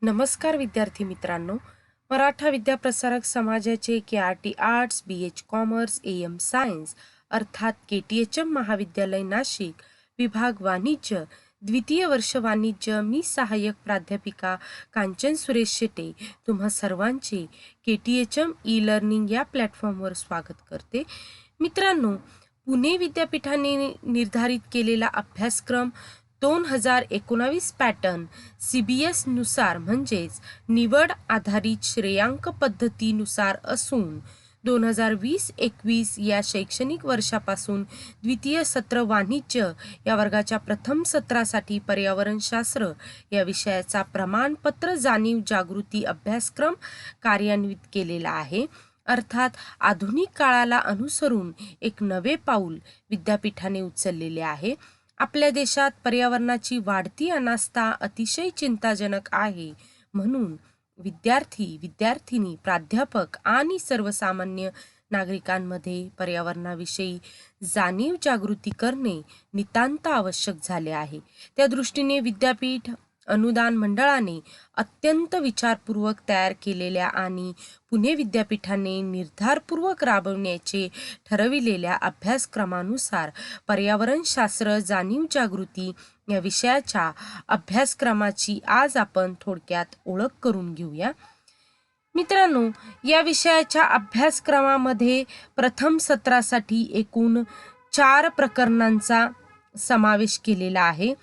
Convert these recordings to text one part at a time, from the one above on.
नमस्कार विद्यार्थी मित्रांनो, मराठा विद्याप्रसारक समाजाचे KRT arts, BH commerce, AM science अर्थात KTHM महाविद्यालय नाशिक विभाग वाणिज्य द्वितीय वर्ष वाणिज्य मी सहाय्यक प्राध्यापिका कांचन सुरेश शेटे तुम्हा सर्वांचे KTHM ई-लर्निंग या प्लॅटफॉर्मवर स्वागत करते। मित्रांनो, पुणे विद्यापीठाने निर्धारित केलेला अभ्यासक्रम 2019 पॅटर्न CBS नुसार म्हणजेच निवड आधारित श्रेयांक पद्धतीनुसार असून 2020-21 या शैक्षणिक वर्षापासून द्वितीय सत्र वाणिज्य या वर्गाच्या प्रथम सत्रासाठी पर्यावरणशास्त्र या विषयाचा प्रमाणपत्र जाणीव जागृती अभ्यासक्रम कार्यान्वित केलेला आहे। अर्थात आधुनिक काळाला अनुसरून एक नवे पाऊल विद्यापीठाने उचललेले आहे। आपल्या देशात पर्यावरणाची वाढती अनास्था अतिशय चिंताजनक आहे, म्हणून विद्यार्थी, विद्यार्थिनी, प्राध्यापक आणि सर्वसामान्य नागरिकांमध्ये पर्यावरणाविषयी जाणीव जागृती करणे नितांत आवश्यक झाले आहे। त्या दृष्टीने विद्यापीठ अनुदान मंडळाने अत्यंत विचारपूर्वक तयार केलेल्या आणि पुणे विद्यापीठाने निर्धारपूर्वक राबवण्याचे ठरविलेल्या अभ्यासक्रमानुसार पर्यावरणशास्त्र जाणीव जागृती या विषयाच्या अभ्यासक्रमाची आज आपण थोडक्यात ओळख करून घेऊया। मित्रांनो, या विषयाच्या अभ्यासक्रमामध्ये प्रथम सत्रासाठी एकूण 4 प्रकरणांचा समावेश केलेला आहे।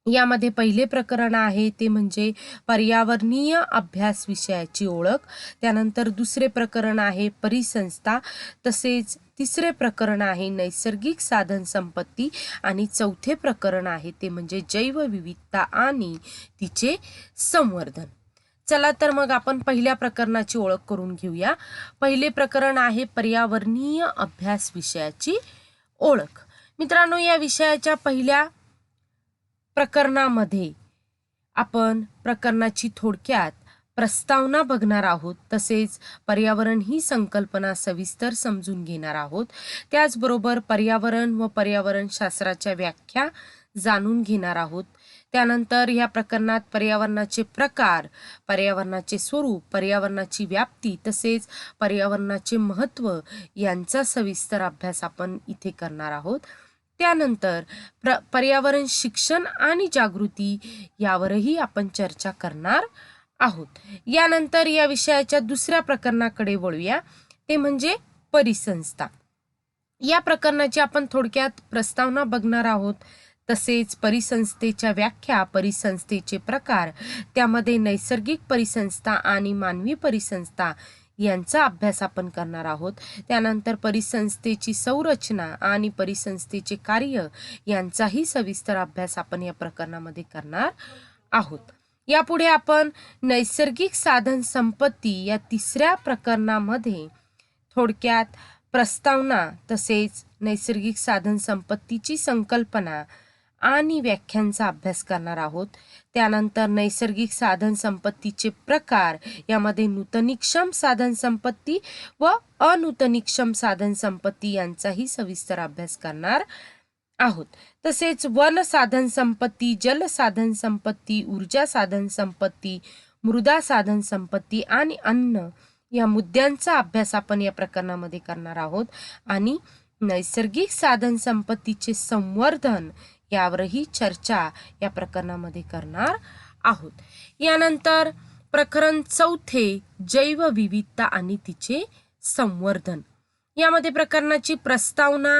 यामध्ये पहिले प्रकरण आहे ते म्हणजे पर्यावरणीय अभ्यास विषयाची ओळख, त्यानंतर दुसरे प्रकरण आहे परिसंस्था, तसेच तिसरे प्रकरण आहे नैसर्गिक साधन संपत्ती आणि चौथे प्रकरण आहे ते म्हणजे जैवविविधता आणि तिचे संवर्धन। चला तर मग आपण पहिल्या प्रकरणाची ओळख करून घेऊया। पहिले प्रकरण आहे पर्यावरणीय अभ्यास विषयाची ओळख। मित्रांनो, या विषयाच्या पहिल्या प्रकरणामध्ये आपण प्रकरणाची थोडक्यात प्रस्तावना बघणार आहोत, तसेच पर्यावरण ही संकल्पना सविस्तर समजून घेणार आहोत। त्याचबरोबर पर्यावरण व पर्यावरणशास्त्राच्या व्याख्या जाणून घेणार आहोत। त्यानंतर या प्रकरणात पर्यावरणाचे प्रकार, पर्यावरणाचे स्वरूप, पर्यावरणाची व्याप्ती तसेच पर्यावरणाचे महत्त्व यांचा सविस्तर अभ्यास आपण इथे करणार आहोत। त्यानंतर पर्यावरण शिक्षण आणि जागृती यावरही आपण चर्चा करणार आहोत। यानंतर या विषयाच्या दुसऱ्या प्रकरणाकडे वळूया, ते म्हणजे परिसंस्था। या प्रकरणाची आपण थोडक्यात प्रस्तावना बघणार आहोत, तसेच परिसंस्थेच्या व्याख्या, परिसंस्थेचे प्रकार, त्यामध्ये नैसर्गिक परिसंस्था आणि मानवी परिसंस्था यांचा अभ्यास आपण करणार आहोत। त्यानंतर परिसंस्थेची संरचना आणि परिसंस्थेचे कार्य यांचाही सविस्तर अभ्यास आपण या प्रकरणामध्ये करणार आहोत। यापुढे आपण नैसर्गिक साधन संपत्ती या तिसऱ्या प्रकरणामध्ये थोडक्यात प्रस्तावना तसेच नैसर्गिक साधन संपत्तीची संकल्पना आणि व्याख्यांचा अभ्यास करणार आहोत। त्यानंतर नैसर्गिक साधन संपत्तीचे प्रकार, यामध्ये नूतनीक्षम साधन संपत्ती व अनूतनीक्षम साधन संपत्ती यांचाही सविस्तर अभ्यास करणार आहोत। तसेच वन साधन संपत्ती, जल साधन संपत्ती, ऊर्जा साधन संपत्ती, मृदा साधन संपत्ती आणि अन्न या मुद्द्यांचा अभ्यास आपण या प्रकरणामध्ये करणार आहोत आणि नैसर्गिक साधन संपत्तीचे संवर्धन यावरही चर्चा या प्रकरणामध्ये करणार आहोत। यानंतर प्रकरण चौथे जैवविविधता आणि तिचे संवर्धन। यामध्ये प्रकरणाची प्रस्तावना,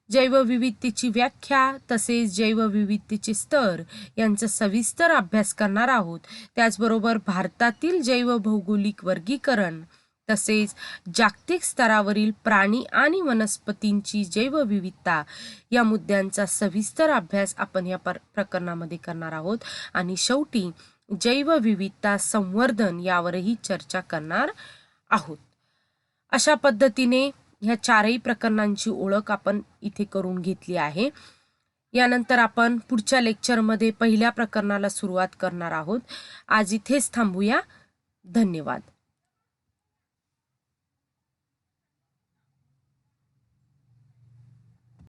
जैवविविधतेची व्याख्या तसेच जैवविविधतेचे स्तर यांचा सविस्तर अभ्यास करणार आहोत। त्याचबरोबर भारतातील जैवभौगोलिक वर्गीकरण तसेच जागतिक स्तरावरील प्राणी आणि वनस्पतींची जैवविविधता या मुद्द्यांचा सविस्तर अभ्यास आपण या प्रकरणामध्ये करणार आहोत आणि शेवटी जैवविविधता संवर्धन यावरही चर्चा करणार आहोत। अशा पद्धतीने ह्या 4ही प्रकरणांची ओळख आपण इथे करून घेतली आहे। यानंतर आपण पुढच्या लेक्चरमध्ये पहिल्या प्रकरणाला सुरुवात करणार आहोत। आज इथेच थांबूया। धन्यवाद।